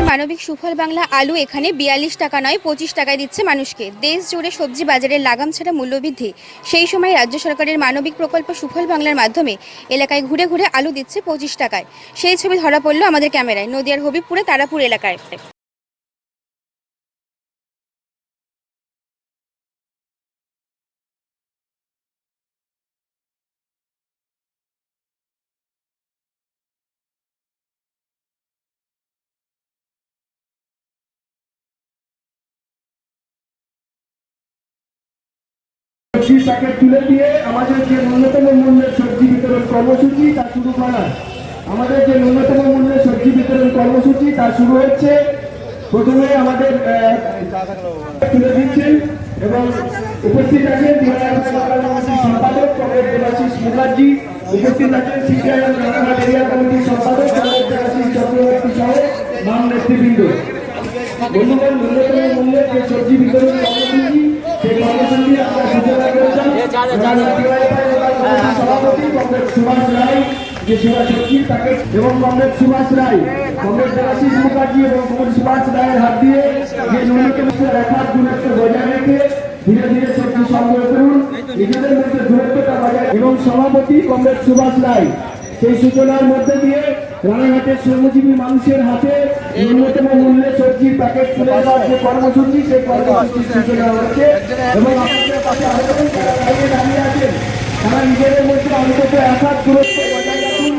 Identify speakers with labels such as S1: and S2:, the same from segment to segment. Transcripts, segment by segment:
S1: মানবিক সুফল বাংলা আলু এখানে ৪২ টাকা নয় ২৫ টাকায় দিচ্ছে মানুষকে। দেশ জুড়ে সবজি বাজারের লাগাম ছাড়া মূল্যবৃদ্ধি। সেই সময় রাজ্য সরকারের মানবিক প্রকল্প সুফল বাংলার মাধ্যমে এলাকায় ঘুরে ঘুরে আলু দিচ্ছে ২৫ টাকায়। সেই ছবি ধরা পড়ল আমাদের ক্যামেরায় নদিয়ার হবিবপুরে তারাপুর এলাকায়।
S2: প্যাকেট তুলে দিয়ে আমাদের যে ন্যূনতম মূল্যের সবজি বিতরণ কর্মসূচি তা শুরু করা। আমাদের যে ন্যূনতম মূল্যের সবজি বিতরণ কর্মসূচি তা শুরু হচ্ছে। প্রথমে আমাদের তুলে দিচ্ছেন এবং উপস্থিত আছেন সম্পাদক কমরেড দেবাশিস মুখার্জি, উপস্থিত আছেন সিপিআইএম রানাঘাট এরিয়া কমিটির সম্পাদক কমরেড দেবাশিস চক্রবর্তী সহ নাম নেতৃবৃন্দ। বন্ধুগণ, ন্যূনতম মূল্যের যে সবজি বিতরণ কর্মসূচি সেই কর্মসূচি আমরা সূচনা করেছেন সভাপতি কমরেড সুভাষ রায়, যে সেবা সবজির প্যাকেট এবং কমরেড সুভাষ রায়, কমরেড দেবাশিস মুখার্জি এবং কমরেড সুভাষ রায়ের হাত দিয়ে যে ন্যূনতম রেখার দূরত্ব বজায় রেখে ধীরে ধীরে সবজি সংগ্রহ করুন, নিজেদের মধ্যে দূরত্বটা বজায়। এবং সভাপতি কমরেড সুভাষ রায় সেই সূচনার মধ্যে দিয়ে রানাঘাটের শ্রমজীবী মানুষের হাতে ন্যূনতম মূল্যে সবজির প্যাকেট তুলে দেওয়ার যে কর্মসূচি সেই কর্মসূচির সূচনা হচ্ছে। এবং আপনাদের পাশে আবেদন যারা দাঁড়িয়ে আছেন তারা নিজেদের মধ্যে অন্তত এক হাত দূরত্ব বজায় রাখুন।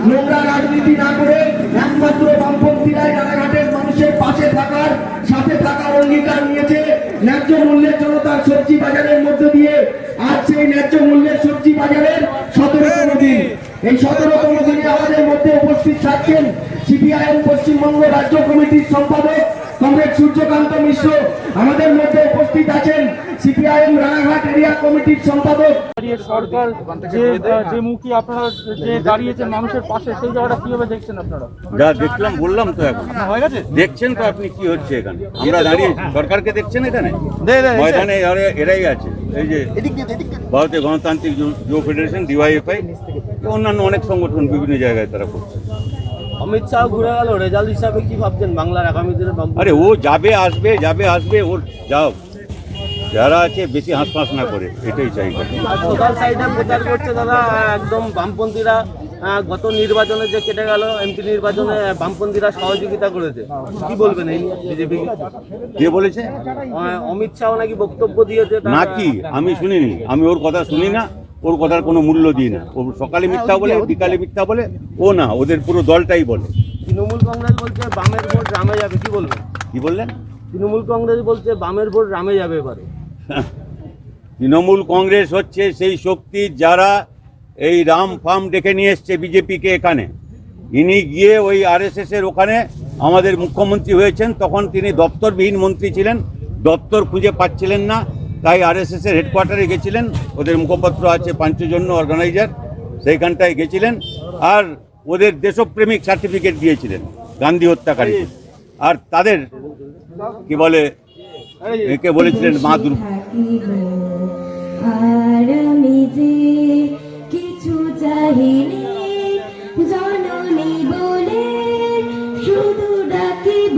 S2: নোংরা রাজনীতি না করে একমাত্র বামপন্থীরাই রানাঘাটের মানুষের পাশে থাকার সাথে থাকার অঙ্গীকার নিয়েছে। ন্যায্য মূল্যের জনতার সবজি বাজারের মধ্যে দিয়ে আজ সেই ন্যায্য মূল্যের সবজি বাজারের ১৭তম দিন। এই ১৭তম দিনে আমাদের মধ্যে উপস্থিত থাকছেন সিপিআইএম পশ্চিমবঙ্গ রাজ্য কমিটির সম্পাদক কমরেড সূর্যকান্ত মিশ্র, আমাদের মধ্যে উপস্থিত আছেন সিপিআইএম রানাঘাট এরিয়া কমিটির সম্পাদক।
S3: সরকার যে মুখী আপনারা যে দাঁড়িয়েছেন মানুষের পাশে, সেই জায়গাটা কিভাবে দেখছেন আপনারা?
S4: যা দেখলাম বললাম তো, এখন
S3: হয়ে গেছে
S4: দেখছেন তো আপনি কি হচ্ছে এখানে। আমরা দাঁড়িয়ে সরকারকে দেখছেন এখানে ময়দানে এরাই আছে। এই যে ভারতীয় গণতান্ত্রিক যুব ফেডারেশন ডিওয়াইএফআই, অন্যান্য অনেক সংগঠন বিভিন্ন জায়গায় তারা করছে।
S5: অমিত শাহ ঘুরে গেল, রেজাল্ট হিসাবে কি ভাবছেন বাংলার আগামী দিনে?
S4: আরে ও যাবে আসবে ওর যাও, যারা আছে বেশি হাঁসফাঁস না করে, এটাই চাই।
S5: সোশ্যাল সাইডে প্রচার করছে দাদা একদম বামপন্থীরা, গত নির্বাচনে যে কেটে গেল এমপি নির্বাচনে বামপন্থীরা সহযোগিতা করেছে, কি বলবেন এই বিজেপি?
S4: কে বলেছে?
S5: অমিত শাহ নাকি বক্তব্য দিয়েছে
S4: নাকি? আমি শুনিনি, আমি ওর কথা শুনি না, ওর কথার কোনো মূল্য দিই না। ও সকালে মিথ্যা বলে, বিকালে মিথ্যা বলে, ও না, ওদের পুরো দলটাই বলে।
S5: তৃণমূল কংগ্রেস বলছে বামের ভোট রামে যাবে, কি বলবেন?
S4: কি বললেন?
S5: তৃণমূল কংগ্রেস বলছে বামের ভোট রামে যাবে এবারে।
S4: তৃণমূল কংগ্রেস হচ্ছে সেই শক্তি যারা এই রাম ফার্ম ডেকে নিয়ে এসছে বিজেপিকে এখানে। ইনি গিয়ে ওই আরএসএস এর ওখানে আমাদের মুখ্যমন্ত্রী হয়েছেন, তখন তিনি দপ্তরবিহীন মন্ত্রী ছিলেন, দপ্তর খুঁজে পাচ্ছিলেন না, তাই আরএসএস এর হেডকোয়ার্টারে গেছিলেন। ওদের মুখপত্র আছে পাঞ্চজন্য অর্গানাইজার, সেইখানটায় গেছিলেন আর ওদের দেশপ্রেমিক সার্টিফিকেট দিয়েছিলেন গান্ধী হত্যাকারী। আর তাদের কি বলে, একে বলেছিলেন মা দুর্গা।
S6: আর আমি যে কিছু চাহিনি জননী বলে শুধু ডাকিব,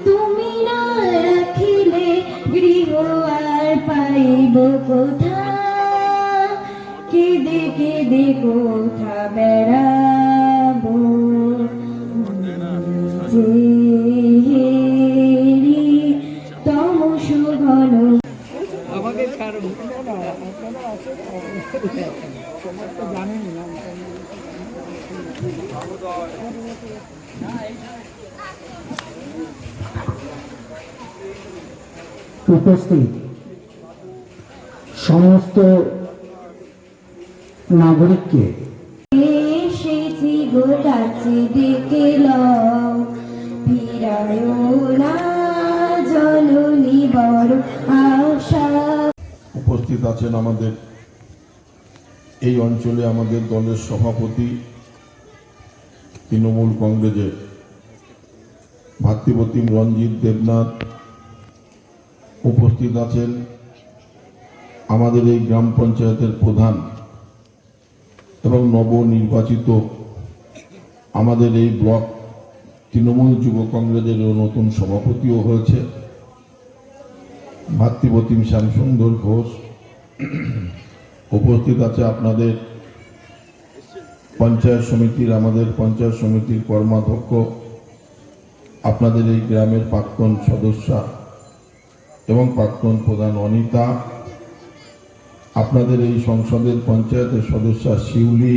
S6: তুমি না রাখিলে গৃহ আর পাইব কোথা, কেঁদে কেঁদে কোথা বেড়াবো যে
S7: উপস্থিত সমস্ত নাগরিককে
S6: এসেছি গো কাছে ডেকে লও, ফিরায়ও না জননী বড় আশা।
S8: উপস্থিত আছেন আমাদের এই অঞ্চলে আমাদের দলের সভাপতি তৃণমূল কংগ্রেসের ভাতৃপ্রতিম রঞ্জিত দেবনাথ, উপস্থিত আছেন আমাদের এই গ্রাম পঞ্চায়েতের প্রধান এবং নবনির্বাচিত আমাদের এই ব্লক তৃণমূল যুব কংগ্রেসের নতুন সভাপতিও হয়েছে ভাতৃপ্রতিম শ্যামসুন্দর ঘোষ। উপস্থিত আছে আপনাদের আমাদের পঞ্চায়েত সমিতির কর্মাধ্যক্ষ, আপনাদের এই গ্রামের প্রাক্তন সদস্যা এবং প্রাক্তন প্রধান অনিতা, আপনাদের এই সংসদের পঞ্চায়েতের সদস্যা শিউলি,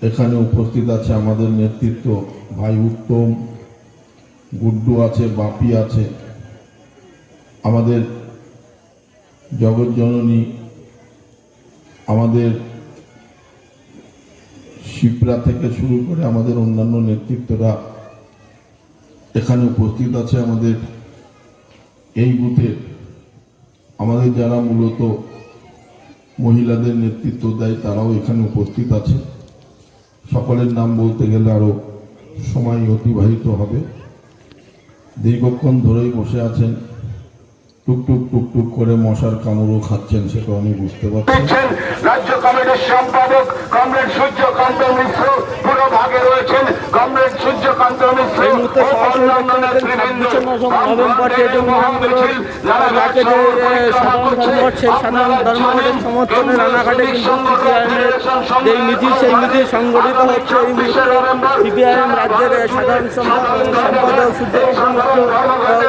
S8: এখানে উপস্থিত আছে আমাদের নেতৃত্ব ভাই উত্তম, গুড্ডু আছে, বাপি আছে, আমাদের জগৎজননী, আমাদের শিপ্রা থেকে শুরু করে আমাদের অন্যান্য নেতৃত্বরা এখানে উপস্থিত আছে। আমাদের এই বুথে আমাদের যারা মূলত মহিলাদের নেতৃত্ব দেয় তারাও এখানে উপস্থিত আছে। সকলের নাম বলতে গেলে আরো সময় অতিবাহিত হবে। দীর্ঘক্ষণ ধরেই বসে আছেন, টুকটুক টুকটুক করে মশার কামড়ও খাচ্ছেন, সেটা আমি বুঝতে পারছি।
S2: রাজ্য কমিটির সম্পাদক কমরেড সূর্যকান্ত মিশ্র পুরো ভাগে রয়েছেন। কমরেড সূর্যকান্ত মিশ্র
S5: নভেম্বর যে মহামিছিল রাজ্যে যে সাধারণ ধর্মঘট, সেই সাধারণ ধর্মঘটের সমর্থনে রানাঘাটে কিন্তু সিপিআইএমের যে মিছিল, সেই মিছিল সংগঠিত হচ্ছে। এই মুহূর্তে সিপিআইএম রাজ্যের সাধারণ সম্পাদক সূর্যকান্ত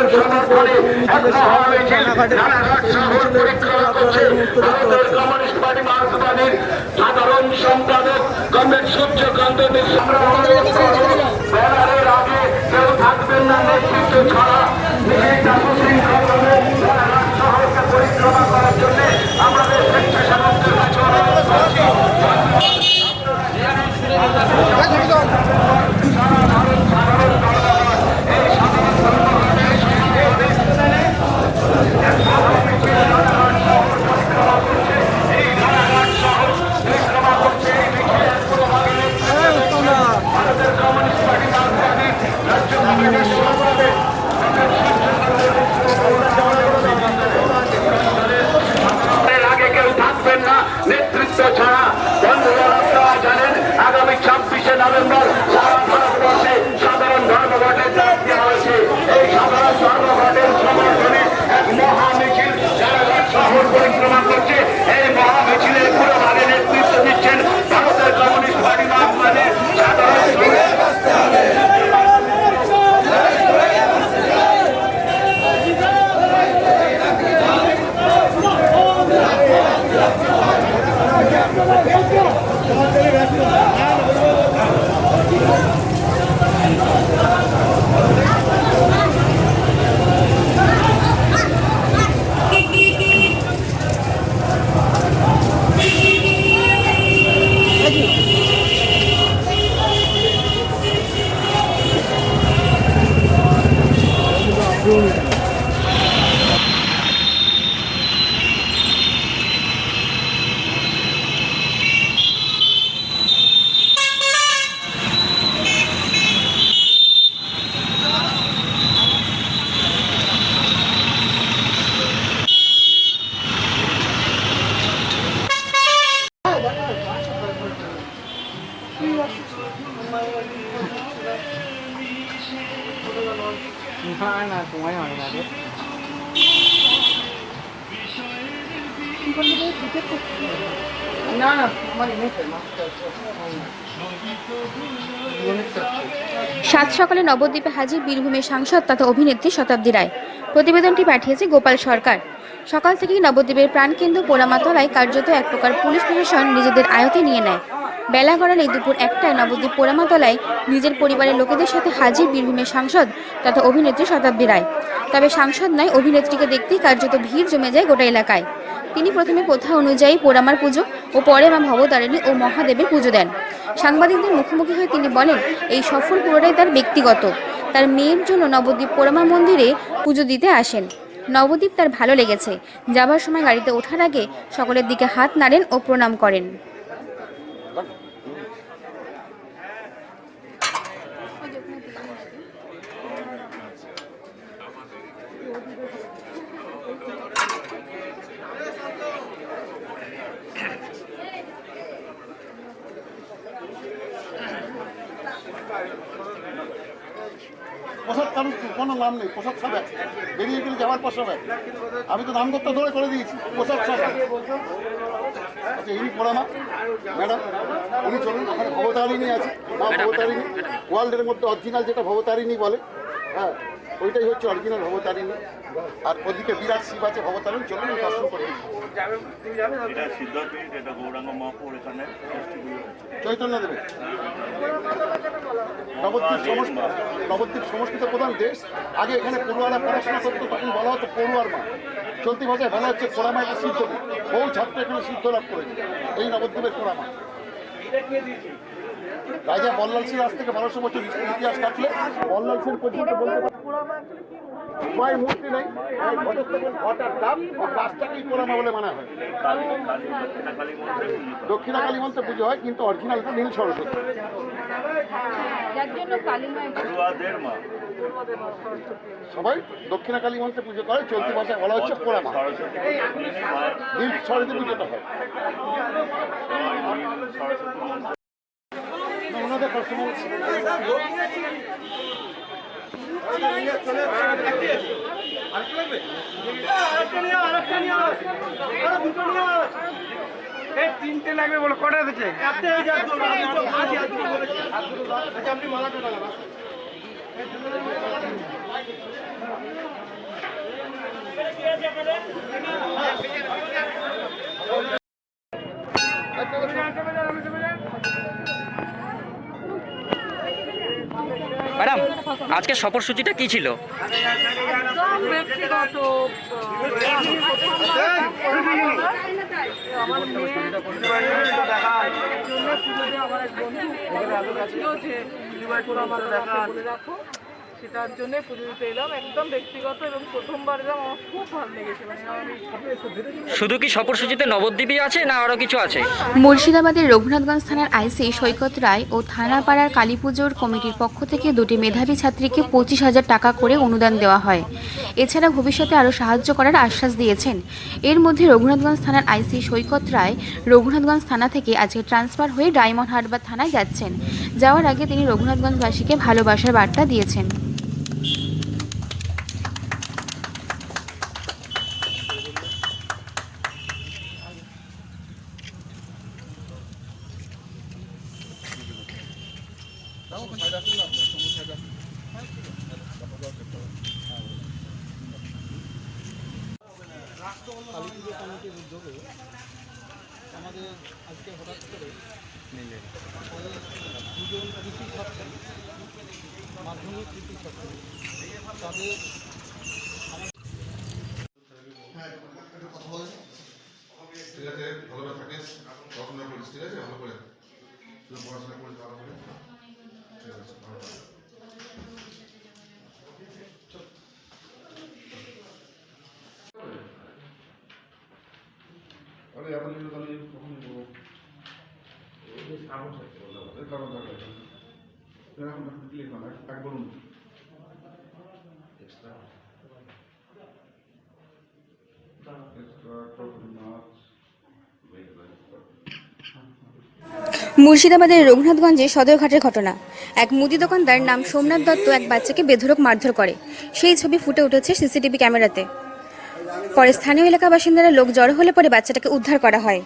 S5: মিশ্র উপস্থিত মিছিলের সভাপতি রানাঘাটে মিছিলের আপনারা এই মুহূর্তে দেখতে পাচ্ছেন।
S2: সাধারণ সম্পাদক কমরেড সূর্যকান্ত মিশ্র ব্যানারের আগে কেউ থাকবেন না নেতৃত্ব ছাড়া। শহরকে পরিক্রমা করার জন্য আমাদের স্বেচ্ছাসেবকদের কাছে অনুরোধ করছি। আগে কেউ থাকবেন না নেতৃত্ব ছাড়া। বন্ধুরা আপনারা জানেন আগামী 26শে নভেম্বর সারা ভারতবর্ষে সাধারণ ধর্মঘটের ডাক দেওয়া হয়েছে। এই সাধারণ ধর্মঘটের সমর্থনে এক মহা মিছিল রানাঘাট শহর পরিক্রমা করছে। এই মহা মিছিলের পুরো ভাগে নেতৃত্ব দিচ্ছেন ভারতের কমিউনিস্ট পার্টি মার্কসবাদী সাধারণ
S3: না সময় হয় না রে। না না আমার
S1: সাত সকালে নবদ্বীপে হাজির বীরভূমের সাংসদ তথা অভিনেত্রী শতাব্দী রায়। প্রতিবেদনটি পাঠিয়েছে গোপাল সরকার। সকাল থেকেই নবদ্বীপের প্রাণকেন্দ্র পোড়ামাতলায় কার্যত এক প্রকার পুলিশ প্রশাসন নিজেদের আয়ত্তে নিয়ে নেয়। বেলা গড়ালেই দুপুর 1টায় নবদ্বীপ পোড়ামাতলায় নিজের পরিবারের লোকেদের সাথে হাজির বীরভূমের সাংসদ তথা অভিনেত্রী শতাব্দী রায়। তবে সাংসদ নয়, অভিনেত্রীকে দেখতেই কার্যত ভিড় জমে যায় গোটা এলাকায়। তিনি প্রথমে প্রথা অনুযায়ী পোড়ামার পুজো ও পরে মা ভবতারিণী ও মহাদেবের পুজো দেন। সাংবাদিকদের মুখোমুখি হয়ে তিনি বলেন, এই সফর পুরোটাই তার ব্যক্তিগত। তার মেয়ের জন্য নবদ্বীপ পোড়ামা মন্দিরে পুজো দিতে আসেন। নবদ্বীপ তার ভালো লেগেছে। যাবার সময় গাড়িতে ওঠার আগে সকলের দিকে হাত নাড়েন ও প্রণাম করেন।
S2: Thank you.
S9: প্রসাদ কারণ কোনো নাম নেই, প্রসাদ সব আছে, বেরিয়ে গেলে যাওয়ার পর সব আছে। আমি তো নামগত্তা ধরে করে দিয়েছি, প্রসাদ সব আছে। আচ্ছা, ইনি পোড়ামা ম্যাডাম, উনি চলুন, ওখানে ভবতারিণী আছে, মা ভবতারিণী, ওয়ার্ল্ডের মধ্যে অরিজিনাল যেটা ভবতারিণী বলে, হ্যাঁ ওইটাই হচ্ছে অরিজিনাল ভবতারিণী। আর ওদিকে বিরাট শিব আছে ভবতারিণী, চলুন দর্শন করে চৈতন্য দেবে। নবদ্বীপ সংস্কৃত প্রধান দেশ। আগে এখানে পড়ুয়ারা পড়াশোনা করতো, তখন বলা হতো পড়ুয়ার মা, চলতি ভাষায় বলা হচ্ছে পোড়ামা একটা সিদ্ধ। বহু ছাত্র এখানে সিদ্ধ লাভ করেছে এই নবদ্বীপের পোড়ামা। রাজা বল্লাল সিং আজ থেকে 1200 বছর ইতিহাস কাটলে বল্লাল সিং পর্যন্ত বলতে মায়ের মূর্তি নেই, ঘটার দাম গাছটাকেই পোড়ামা বলে মানা হয়। দক্ষিণা কালী মন্ত্রে পুজো হয়, কিন্তু অরিজিনাল নীল সরস্বতী। সবাই দক্ষিণা কালী মন্ত্রে পুজো করে, চলতি ভাষায় বলা হচ্ছে পোড়ামা। নীল সরস্বতী পুজোটা হয়। ওনাদের কাস্টমার
S3: তিনটে লাগবে বলে কটা দিচ্ছে?
S10: ম্যাডাম, আজকে সফরসূচিটা কি ছিল?
S11: একদম ব্যক্তিগত আমার মেয়ের জন্য পুজোতে আমার এক বন্ধু ছিল যে বলে রাখো, সেটার জন্য পুজো দিতে এলাম। একদম ব্যক্তিগত এবং প্রথমবার এলাম, আমার খুব ভালো লেগেছে। মানে
S10: শুধু কি সফরসূচিতে নবদ্বীপই আছে না আরও কিছু আছে?
S1: মুর্শিদাবাদের রঘুনাথগঞ্জ থানার আইসি সৈকত রায় ও থানাপাড়ার কালীপুজোর কমিটির পক্ষ থেকে 2টি মেধাবী ছাত্রীকে 25,000 টাকা করে অনুদান দেওয়া হয়। এছাড়া ভবিষ্যতে আরও সাহায্য করার আশ্বাস দিয়েছেন। এর মধ্যে রঘুনাথগঞ্জ থানার আইসি সৈকত রায় রঘুনাথগঞ্জ থানা থেকে আজকে ট্রান্সফার হয়ে ডায়মন্ড হারবার থানায় যাচ্ছেন। যাওয়ার আগে তিনি রঘুনাথগঞ্জবাসীকে ভালোবাসার বার্তা দিয়েছেন।
S3: কালীপুজো কমিটির উদ্যোগে আমাদের আজকে হঠাৎ করে দুজন কৃতি ছাত্রী, মাধ্যমিক কৃতি ছাত্রী, তাদের
S8: ঠিক আছে, ভালোভাবে থাকিস, পড়াশোনা করিস, ঠিক আছে, ভালো করে পড়াশোনা করিস, ভালো করে, ঠিক আছে, ভালো করে। আরে এখন তাহলে কখন বলবো কারণ এখন ক্লিক না এক বলুন এক্সট্রা
S1: মুর্শিদাবাদের রঘুনাথগঞ্জে সদরঘাটের ঘটনা। এক মুদি দোকানদার নাম সোমনাথ দত্ত এক বাচ্চাকে বেধড়ক মারধর করে। সেই ছবি ফুটে উঠেছে সিসিটিভি ক্যামেরাতে। পরে স্থানীয় এলাকা বাসিন্দারা লোক জড়ো হলে পরে বাচ্চাটাকে উদ্ধার করা হয়।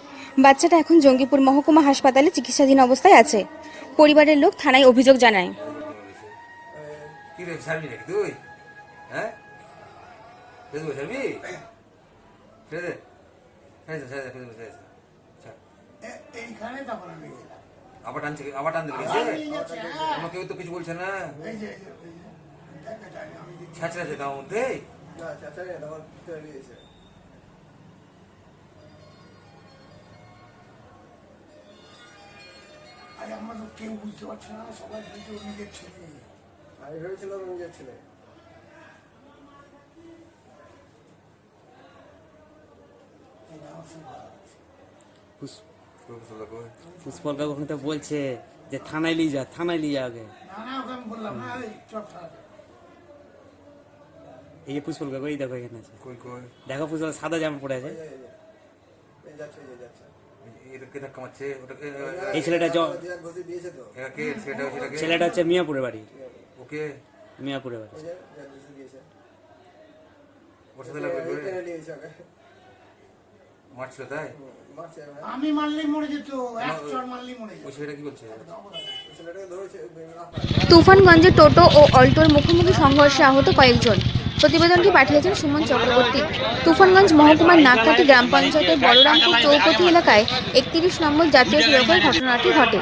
S1: বাচ্চাটা এখন জঙ্গিপুর মহকুমা হাসপাতালে চিকিৎসাধীন অবস্থায় আছে। পরিবারের লোক থানায় অভিযোগ জানায়।
S10: আবার টান দিলে কেউ তো কিছু বলছে না, ছাঁচড়া আছে তার মধ্যে।
S12: আরে আমরা তো কেউ বুঝতে পারছি না, সবাই বুঝতে নিজের ছেলে। আমি ভেবেছিলাম নিজের ছেলে।
S10: পুষ্পল কাকু তো বলছে যে থানায় নিয়ে যা, থানায় নিয়ে যা আগে।
S12: না ওকে আমি বললাম না, চপ থানাতে।
S10: এই যে পুষ্পল কাকু, এই দেখো এখানে আছে, দেখো পুষ্পল সাদা জামা পরে আছে। এই ছেলেটা হচ্ছে মিয়াপুরের বাড়ি। ওকে মিয়াপুরে বাড়ি।
S12: আমি মারলেই মরে যেত, এক চড় মারলেই মরে যেত।
S1: তুফানগঞ্জে টোটো ও অল্টোর মুখোমুখি সংঘর্ষে আহত কয়েকজন। প্রতিবেদনটি পাঠিয়েছেন সুমন চক্রবর্তী। তুফানগঞ্জ মহকুমার নাককাটি গ্রাম পঞ্চায়েতের বলরামপুর চৌপতি এলাকায় 31 নম্বর জাতীয় সড়কের ঘটনাটি ঘটে।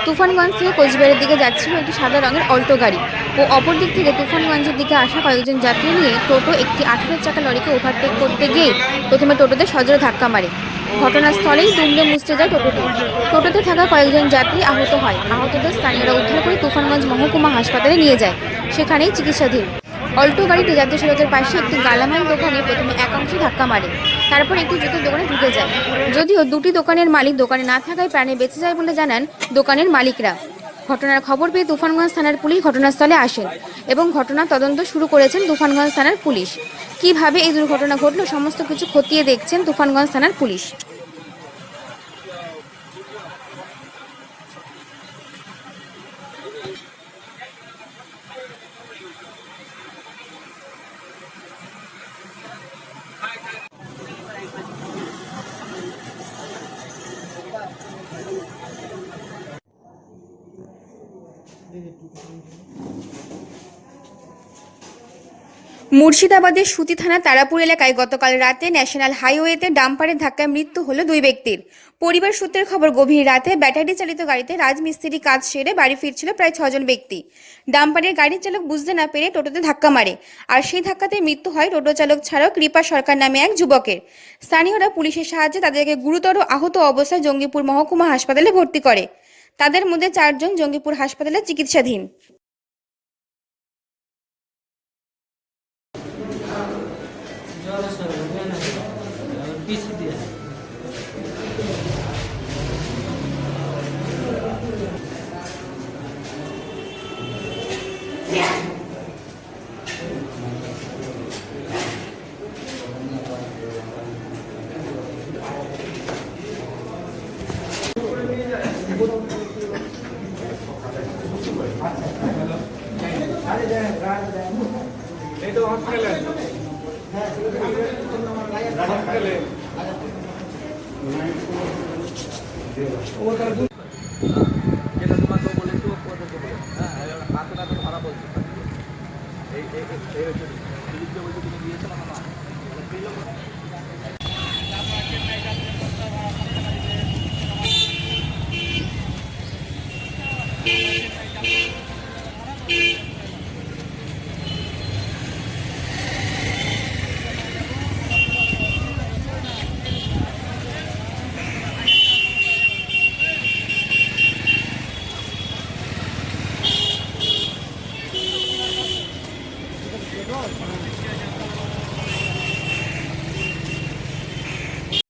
S1: তুফানগঞ্জ থেকে কোচবিহারের দিকে যাচ্ছিল একটি সাদা রঙের অল্টো গাড়ি ও অপর দিক থেকে তুফানগঞ্জের দিকে আসা কয়েকজন যাত্রী নিয়ে টোটো একটি 18 চাকা লরিকে ওভারটেক করতে গিয়ে প্রথমে টোটোতে সজোরে ধাক্কা মারে। ঘটনাস্থলেই দুমড়ে মুচড়ে যায় টোটোটি। টোটোতে থাকা কয়েকজন যাত্রী আহত হয়। আহতদের স্থানীয়রা উদ্ধার করে তুফানগঞ্জ মহকুমা হাসপাতালে নিয়ে যায়, সেখানেই চিকিৎসাধীন। অল্টো গাড়িটি জাতীয় সড়কের পাশে একটি গালামাল দোকানে প্রথমে এক অংশে ধাক্কা মারে, তারপর একটি জুতোর দোকানে ঢুকে যায়। যদিও দুটি দোকানের মালিক দোকানে না থাকায় প্রাণে বেঁচে যায় বলে জানান দোকানের মালিকরা। ঘটনার খবর পেয়ে তুফানগঞ্জ থানার পুলিশ ঘটনাস্থলে আসেন এবং ঘটনার তদন্ত শুরু করেছেন তুফানগঞ্জ থানার পুলিশ। কিভাবে এই দুর্ঘটনা ঘটল সমস্ত কিছু খতিয়ে দেখছেন তুফানগঞ্জ থানার পুলিশ। মুর্শিদাবাদের সুতি থানা তারাপুর এলাকায় গতকাল রাতে ন্যাশনাল হাইওয়েতে ডাম্পারের ধাক্কায় মৃত্যু হলো 2 ব্যক্তির। পরিবার সূত্রের খবর, গভীর রাতে ব্যাটারি চালিত গাড়িতে রাজমিস্ত্রি কাজ সেরে বাড়ি ফিরছিল প্রায় 6 জন ব্যক্তি। ডাম্পারের গাড়ির চালক বুঝতে না পেরে টোটোতে ধাক্কা মারে, আর সেই ধাক্কাতে মৃত্যু হয় টোটো চালক ছাড়াও কৃপা সরকার নামে এক যুবকের। স্থানীয়রা পুলিশের সাহায্যে তাদেরকে গুরুতর আহত অবস্থায় জঙ্গিপুর মহকুমা হাসপাতালে ভর্তি করে। তাদের মধ্যে 4 জন জঙ্গিপুর হাসপাতালে চিকিৎসাধীন।